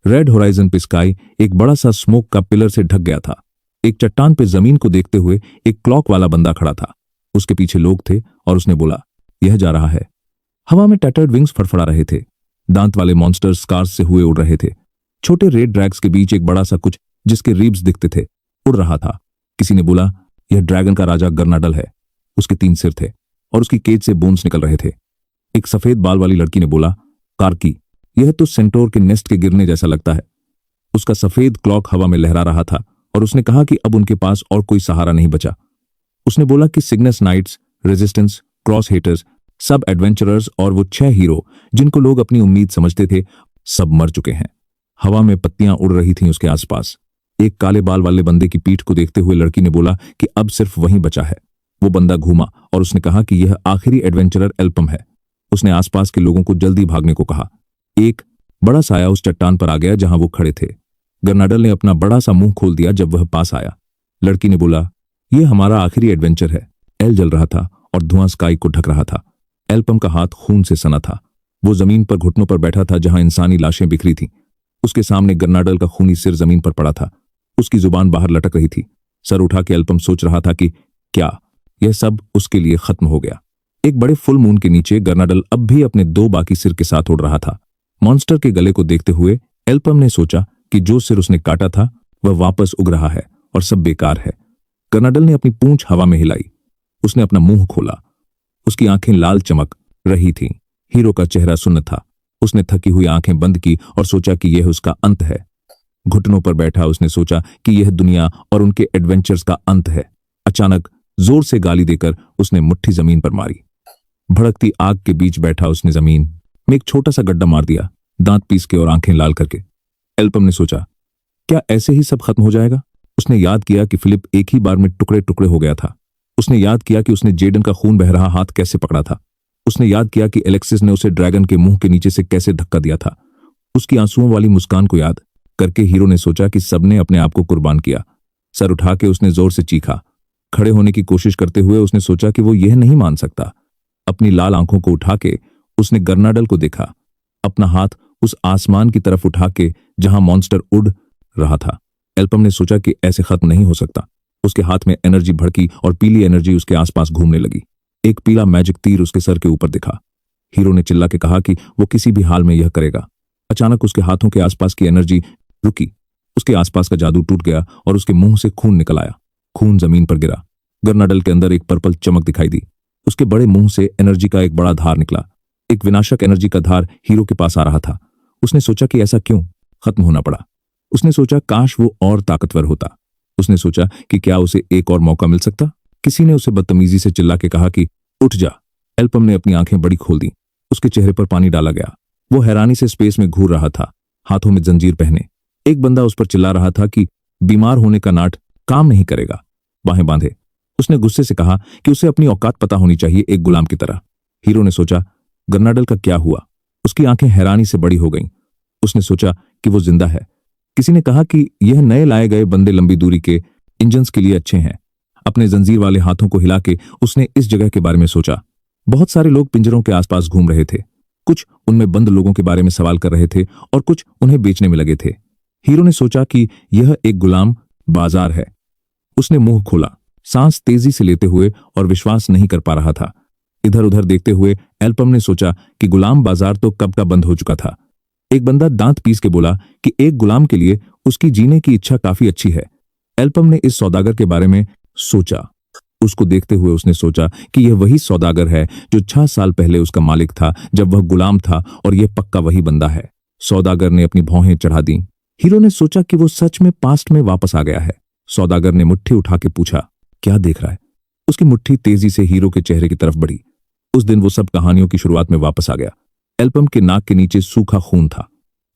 Red horizon पे sky एक बड़ा सा स्मोक का पिलर से ढक गया था। एक चट्टान पे जमीन को देखते हुए एक क्लॉक वाला बंदा खड़ा था। उसके पीछे लोग थे और उसने बोला, यह जा रहा है। हवा में टैटर्ड विंग्स फड़फड़ा रहे थे। दांत वाले मॉन्स्टर्स स्कार्स से हुए उड़ रहे थे। छोटे रेड ड्रैग्स के बीच एक बड़ा सा कुछ जिसके रिब्स दिखते थे उड़ रहा था। किसी ने बोला, यह ड्रैगन का राजा गर्नाडल है। उसके 3 सिर थे और उसकी केज से बोन्स निकल रहे थे। एक सफेद बाल वाली लड़की ने बोला, कार्की, यह तो सेंटोर के नेस्ट के गिरने जैसा लगता है। उसका सफेद क्लॉक हवा में लहरा रहा था और उसने कहा कि अब उनके पास और कोई सहारा नहीं बचा। उसने बोला कि Cygnus knights, resistance, cross haters, सब एडवेंचरर्स और वो 6 हीरो जिनको लोग अपनी उम्मीद समझते थे, सब मर चुके हैं। हवा में पत्तियां उड़ रही थीं उसके आसपास। एक काले बाल वाले बंदे की पीठ को देखते हुए लड़की ने बोला कि अब सिर्फ वहीं बचा है। वो बंदा घूमा और उसने कहा कि यह आखिरी एडवेंचरर एल्पम है। उसने आसपास के लोगों को जल्दी भागने को कहा। एक बड़ा साया उस चट्टान पर आ गया जहां वो खड़े थे। गर्नाडल ने अपना बड़ा सा मुंह खोल दिया जब वह पास आया। लड़की ने बोला, यह हमारा आखिरी एडवेंचर है। एल जल रहा था और धुआं स्काई को ढक रहा था। एल्पम का हाथ खून से सना था। वो जमीन पर घुटनों पर बैठा था जहां इंसानी लाशें बिखरी थीं। उसके सामने गर्नाडल का खूनी सिर जमीन पर पड़ा था। उसकी जुबान बाहर लटक रही थी। सर उठा के एल्पम सोच रहा था कि क्या यह सब उसके लिए खत्म हो गया। एक बड़े फुल मून के नीचे गर्नाडल अब भी अपने 2 बाकी सिर के साथ उड़ रहा था। मॉन्स्टर के गले को देखते हुए एल्पम ने सोचा कि जो सिर उसने काटा था वह वापस उग रहा है और सब बेकार है। गर्नाडल ने अपनी पूंछ हवा में हिलाई। उसने अपना मुंह खोला। उसकी आंखें लाल चमक रही थीं। हीरो का चेहरा सुन्न था। उसने थकी हुई आंखें बंद की और सोचा कि यह उसका अंत है। घुटनों पर बैठा उसने सोचा कि यह दुनिया और उनके एडवेंचर्स का अंत है। अचानक जोर से गाली देकर उसने मुट्ठी जमीन पर मारी। भड़कती आग के बीच बैठा उसने जमीन में एक छोटा सा गड्ढा मार दिया, दांत पीस के और आंखें लाल करके। एल्पम ने सोचा, क्या ऐसे ही सब खत्म हो जाएगा? उसने याद किया कि फिलिप एक ही बार में टुकड़े टुकड़े हो गया था। उसने याद किया कि उसने जेडन का खून बह रहा हाथ कैसे पकड़ा था। उसने याद किया कि एलेक्सिस ने उसे ड्रैगन के मुंह के नीचे से कैसे धक्का दिया था। उसकी आंसुओं वाली मुस्कान को याद करके हीरो ने सोचा कि सबने अपने आप को कुर्बान किया। सर उठा के उसने जोर से चीखा। खड़े होने की कोशिश करते हुए उसने सोचा कि वो यह नहीं मान सकता। अपनी लाल आंखों को उठा के उसने गर्नाडल को देखा, अपना हाथ उस आसमान की तरफ उठा के जहां मॉन्स्टर उड़ रहा था। एल्पम ने सोचा कि ऐसे खत्म नहीं हो सकता। उसके हाथ में एनर्जी भड़की और पीली एनर्जी उसके आसपास घूमने लगी। एक पीला मैजिक तीर उसके सर के ऊपर दिखा। हीरो ने चिल्ला के कहा कि वो किसी भी हाल में यह करेगा। अचानक उसके हाथों के आसपास की एनर्जी रुकी। उसके आसपास का जादू टूट गया और उसके मुंह से खून निकल आया। खून जमीन पर गिरा। गर्नाडल के अंदर एक पर्पल चमक दिखाई दी। उसके बड़े मुंह से एनर्जी का एक बड़ा धार निकला। एक विनाशक एनर्जी का धार हीरो के पास आ रहा था। उसने सोचा कि ऐसा क्यों खत्म होना पड़ा। उसने सोचा काश वो और ताकतवर होता। उसने सोचा कि क्या उसे एक और मौका मिल सकता। किसी ने उसे बदतमीजी से चिल्ला के कहा कि उठ जा। एल्पम ने अपनी आंखें बड़ी खोल दी। उसके चेहरे पर पानी डाला गया। वो हैरानी से स्पेस में घूर रहा था, हाथों में जंजीर पहने। एक बंदा उस पर चिल्ला रहा था कि बीमार होने का नाट काम नहीं करेगा, बाहें बांधे। उसने गुस्से से कहा कि उसे अपनी औकात पता होनी चाहिए, एक गुलाम की तरह। हीरो ने सोचा, गर्नाडल का क्या हुआ? उसकी आंखें हैरानी से बड़ी हो गईं। उसने सोचा कि वो जिंदा है। किसी ने कहा कि यह नए लाए गए बंदे लंबी दूरी के इंजन्स के लिए अच्छे हैं। अपने जंजीर वाले हाथों को हिला के उसने इस जगह के बारे में सोचा। बहुत सारे लोग पिंजरों के आसपास घूम रहे थे। कुछ उनमें बंद लोगों के बारे में सवाल कर रहे थे और कुछ उन्हें बेचने में लगे थे। हीरो ने सोचा कि यह एक गुलाम बाजार है। उसने मुंह खोला, सांस तेजी से लेते हुए, और विश्वास नहीं कर पा रहा था। इधर उधर देखते हुए एल्पम ने सोचा कि गुलाम बाजार तो कब का बंद हो चुका था। एक बंदा दांत पीस के बोला कि एक गुलाम के लिए उसकी जीने की इच्छा काफी अच्छी है। एल्पम ने इस सौदागर के बारे में सोचा। उसको देखते हुए उसने सोचा कि यह वही सौदागर है जो 6 साल पहले उसका मालिक था जब वह गुलाम था, और यह पक्का वही बंदा है। सौदागर ने अपनी भौहें चढ़ा दी। हीरो ने सोचा कि वो सच में पास्ट में वापस आ गया है। सौदागर ने मुट्ठी उठा के पूछा, क्या देख रहा है? उसकी मुट्ठी तेजी से हीरो के चेहरे की तरफ बढ़ी। उस दिन वो सब कहानियों की शुरुआत में वापस आ गया। एल्पम के नाक के नीचे सूखा खून था।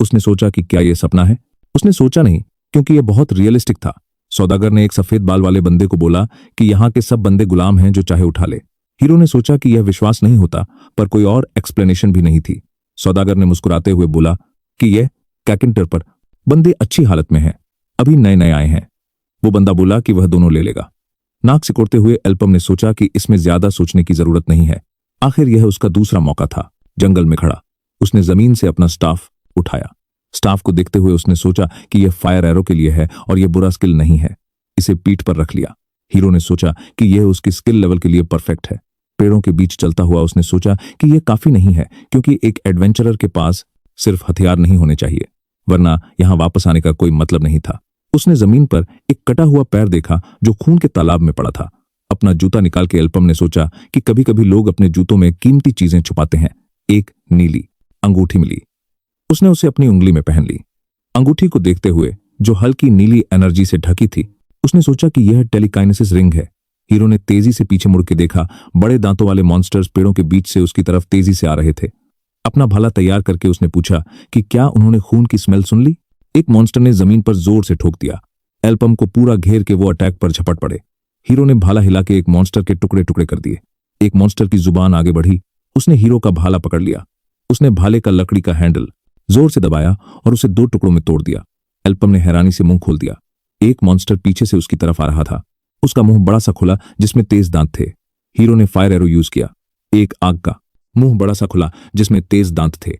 उसने सोचा कि क्या यह सपना है? उसने सोचा नहीं, क्योंकि यह बहुत रियलिस्टिक था। सौदागर ने एक सफेद बाल वाले बंदे को बोला कि यहाँ के सब बंदे गुलाम हैं जो चाहे उठा ले। हीरो ने सोचा कि यह विश्वास नहीं होता, पर कोई और एक्सप्लेनेशन भी नहीं थी। सौदागर ने मुस्कुराते हुए बोला कि यह कैकिंटर पर बंदे अच्छी हालत में हैं, अभी नए नए आए हैं। वो बंदा बोला कि वह दोनों ले लेगा। नाक सिकोड़ते हुए एल्पम ने सोचा कि इसमें ज्यादा सोचने की जरूरत नहीं है। आखिर यह उसका दूसरा मौका था। जंगल में खड़ा उसने जमीन से अपना स्टाफ उठाया। स्टाफ को देखते हुए उसने सोचा कि यह फायर एरो के लिए है और यह बुरा स्किल नहीं है। इसे पीठ पर रख लिया। हीरो ने सोचा कि यह उसकी स्किल लेवल के लिए परफेक्ट है। पेड़ों के बीच चलता हुआ उसने सोचा कि यह काफी नहीं है, क्योंकि एक एडवेंचरर के पास सिर्फ हथियार नहीं होने चाहिए, वरना यहां वापस आने का कोई मतलब नहीं था। उसने जमीन पर एक कटा हुआ पैर देखा जो खून के तालाब में पड़ा था। अपना जूता निकाल के एल्पम ने सोचा कि कभी कभी लोग अपने जूतों में कीमती चीजें छुपाते हैं। एक नीली अंगूठी मिली। उसने उसे अपनी उंगली में पहन ली। अंगूठी को देखते हुए, जो हल्की नीली एनर्जी से ढकी थी, उसने सोचा कि यह टेलीकाइनेसिस रिंग है। हीरो ने तेजी से पीछे मुड़ के देखा। बड़े दांतों वाले मॉन्स्टर्स पेड़ों के बीच से उसकी तरफ तेजी से आ रहे थे। अपना भाला तैयार करके उसने पूछा कि क्या उन्होंने खून की स्मेल सुन ली। एक मॉन्स्टर ने जमीन पर जोर से ठोक दिया। एल्पम को पूरा घेर के वो अटैक पर झपट पड़े। हीरो ने भाला हिला के एक मॉन्स्टर के टुकड़े टुकड़े कर दिए। एक मॉन्स्टर की जुबान आगे बढ़ी। उसने हीरो का भाला पकड़ लिया। उसने भाले का लकड़ी का हैंडल जोर से दबाया और उसे 2 टुकड़ों में तोड़ दिया। एल्पम ने हैरानी से मुंह खोल दिया। एक मॉन्स्टर पीछे से उसकी तरफ आ रहा था। उसका मुंह बड़ा सा खुला जिसमें तेज दांत थे। हीरो ने फायर एरो यूज किया। एक आग का मुंह बड़ा सा खुला जिसमें तेज दांत थे।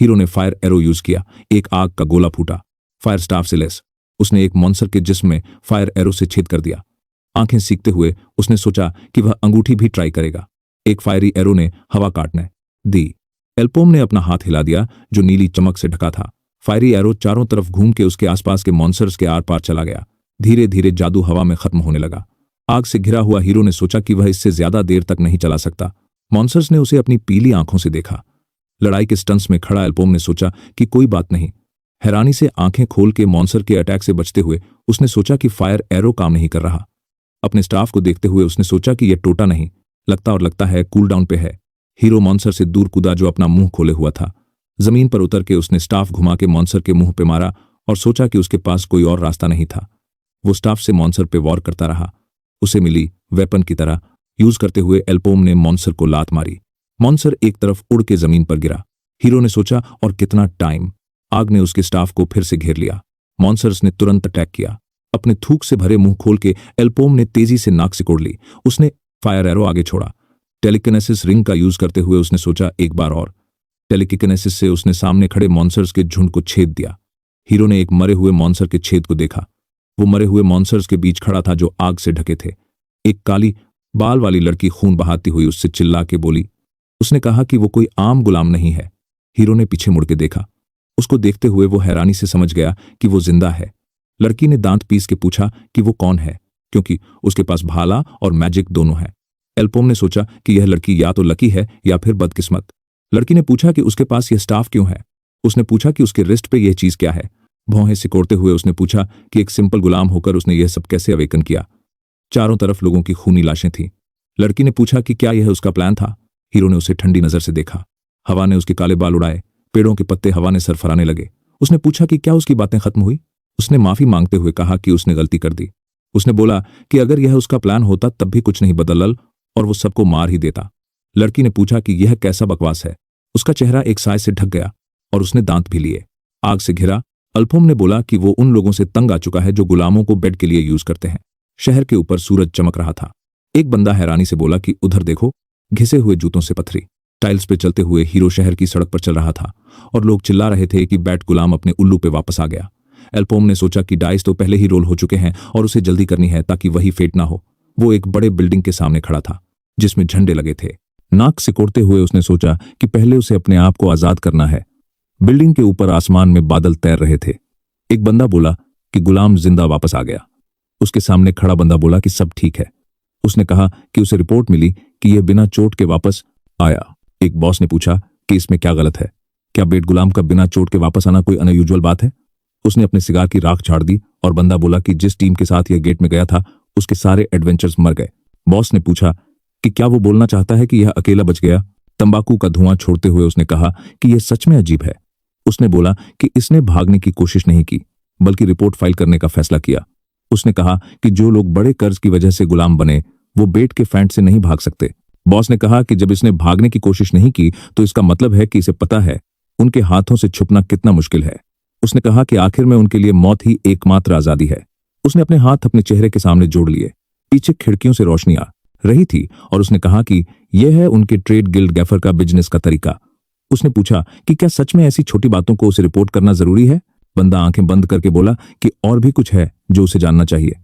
हीरो ने फायर एरो यूज किया। एक आग का गोला फूटा। फायर स्टाफ से लैस उसने एक मॉन्स्टर के जिस्म में फायर एरो से छेद कर दिया। आंखें सीखते हुए उसने सोचा कि वह अंगूठी भी ट्राई करेगा। एक फायरी एरो ने हवा काटने दी। एल्पोम ने अपना हाथ हिला दिया जो नीली चमक से ढका था। फायरी एरो चारों तरफ घूम के उसके आसपास के मॉन्स्टर्स के आर पार चला गया। धीरे धीरे जादू हवा में खत्म होने लगा। आग से घिरा हुआ हीरो ने सोचा कि वह इससे ज्यादा देर तक नहीं चला सकता। मॉन्स्टर्स ने उसे अपनी पीली आंखों से देखा। लड़ाई के स्टंट्स में खड़ा एल्पोम ने सोचा कि कोई बात नहीं। हैरानी से आंखें खोल के मॉन्स्टर के अटैक से बचते हुए उसने सोचा कि फायर एरो काम नहीं कर रहा। अपने स्टाफ को देखते हुए उसने सोचा कि यह टोटा नहीं लगता है कूल डाउन पे है। हीरो मॉन्स्टर से दूर कूदा जो अपना मुंह खोले हुआ था। जमीन पर उतर के उसने स्टाफ घुमा के मॉन्स्टर के मुंह पे मारा और सोचा कि उसके पास कोई और रास्ता नहीं था। वो स्टाफ से मॉन्स्टर पे वॉर करता रहा। उसे मिली वेपन की तरह यूज करते हुए एल्पोम ने मॉन्स्टर को लात मारी। मॉन्स्टर एक तरफ उड़ के जमीन पर गिरा। हीरो ने सोचा और कितना टाइम। आग ने उसके स्टाफ को फिर से घेर लिया। मॉन्स्टर्स ने तुरंत अटैक किया। अपने थूक से भरे मुंह खोल के एल्पोम ने तेजी से नाक सिकोड़ ली। उसने फायर एरो आगे छोड़ा। टेलीकिनेसिस रिंग का यूज करते हुए उसने सोचा एक बार और। टेलीकिनेसिस से उसने सामने खड़े मॉन्स्टर्स के झुंड को छेद दिया। हीरो ने एक मरे हुए मॉन्स्टर के छेद को देखा। वो मरे हुए मॉन्स्टर्स के बीच खड़ा था जो आग से ढके थे। एक काली बाल वाली लड़की खून बहाती हुई उससे चिल्ला के बोली। उसने कहा कि वो कोई आम गुलाम नहीं है। हीरो ने पीछे मुड़ के देखा। उसको देखते हुए वो हैरानी से समझ गया कि वो जिंदा है। लड़की ने दांत पीस के पूछा कि वो कौन है, क्योंकि उसके पास भाला और मैजिक दोनों है। एल्पोम ने सोचा कि यह लड़की या तो लकी है या फिर बदकिस्मत। लड़की ने पूछा कि उसके पास यह स्टाफ क्यों है। उसने पूछा कि उसके रिस्ट पे यह चीज क्या है। भौहें सिकोड़ते हुए उसने पूछा कि एक सिंपल गुलाम होकर उसने यह सब कैसे अवेकन किया। चारों तरफ लोगों की खूनी लाशें थीं। लड़की ने पूछा कि क्या यह उसका प्लान था। हीरो ने उसे ठंडी नजर से देखा। हवा ने उसके काले बाल उड़ाए। पेड़ों के पत्ते हवा ने सरफराने लगे। उसने पूछा कि क्या उसकी बातें खत्म हुई। उसने माफी मांगते हुए कहा कि उसने गलती कर दी। उसने बोला कि अगर यह उसका प्लान होता तब भी कुछ नहीं बदलल और वो सबको मार ही देता। लड़की ने पूछा कि यह कैसा बकवास है। उसका चेहरा एक साय से ढक गया और उसने दांत भी लिए। आग से घिरा अल्पोम ने बोला कि वो उन लोगों से तंग आ चुका है जो गुलामों को बेड के लिए यूज करते हैं। शहर के ऊपर सूरज चमक रहा था। एक बंदा हैरानी से बोला कि उधर देखो, घिसे हुए जूतों से पत्थरी टाइल्स पे चलते हुए हीरो शहर की सड़क पर चल रहा था और लोग चिल्ला रहे थे कि बैट गुलाम अपने उल्लू पे वापस आ गया। एल्पोम ने सोचा कि डाइस तो पहले ही रोल हो चुके हैं और उसे जल्दी करनी है ताकि वही फेट ना हो। वो एक बड़े बिल्डिंग के सामने खड़ा था जिसमें झंडे लगे थे। नाक सिकोड़ते हुए उसने सोचा कि पहले उसे अपने आप को आजाद करना है। बिल्डिंग के ऊपर आसमान में बादल तैर रहे थे। एक बंदा बोला कि गुलाम जिंदा वापस आ गया। उसके सामने खड़ा बंदा बोला कि सब ठीक है। उसने कहा कि उसे रिपोर्ट मिली कि यह बिना चोट के वापस आया। एक बॉस ने पूछा कि इसमें क्या गलत है। क्या बेट गुलाम का बिना चोट के वापस आना कोई अनयूजुअल बात है। उसने अपने सिगार की राख झाड़ दी और बंदा बोला कि जिस टीम के साथ यह गेट में गया था उसके सारे एडवेंचर्स मर गए। बॉस ने पूछा कि क्या वो बोलना चाहता है कि यह अकेला बच गया। तंबाकू का धुआं छोड़ते हुए उसने कहा कि यह सच में अजीब है। उसने बोला कि इसने भागने की कोशिश नहीं की बल्कि रिपोर्ट फाइल करने का फैसला किया। उसने कहा कि जो लोग बड़े कर्ज की वजह से गुलाम बने वो बेट के फैंट से नहीं भाग सकते। बॉस ने कहा कि जब इसने भागने की कोशिश नहीं की तो इसका मतलब है कि इसे पता है उनके हाथों से छुपना कितना मुश्किल है। उसने कहा कि आखिर में उनके लिए मौत ही एकमात्र आजादी है। उसने अपने हाथ अपने चेहरे के सामने जोड़ लिए। पीछे खिड़कियों से रोशनी आ रही थी और उसने कहा कि यह है उनके ट्रेड गिल्ड गैफर का बिजनेस का तरीका। उसने पूछा कि क्या सच में ऐसी छोटी बातों को उसे रिपोर्ट करना जरूरी है। बंदा आंखें बंद करके बोला कि और भी कुछ है जो उसे जानना चाहिए।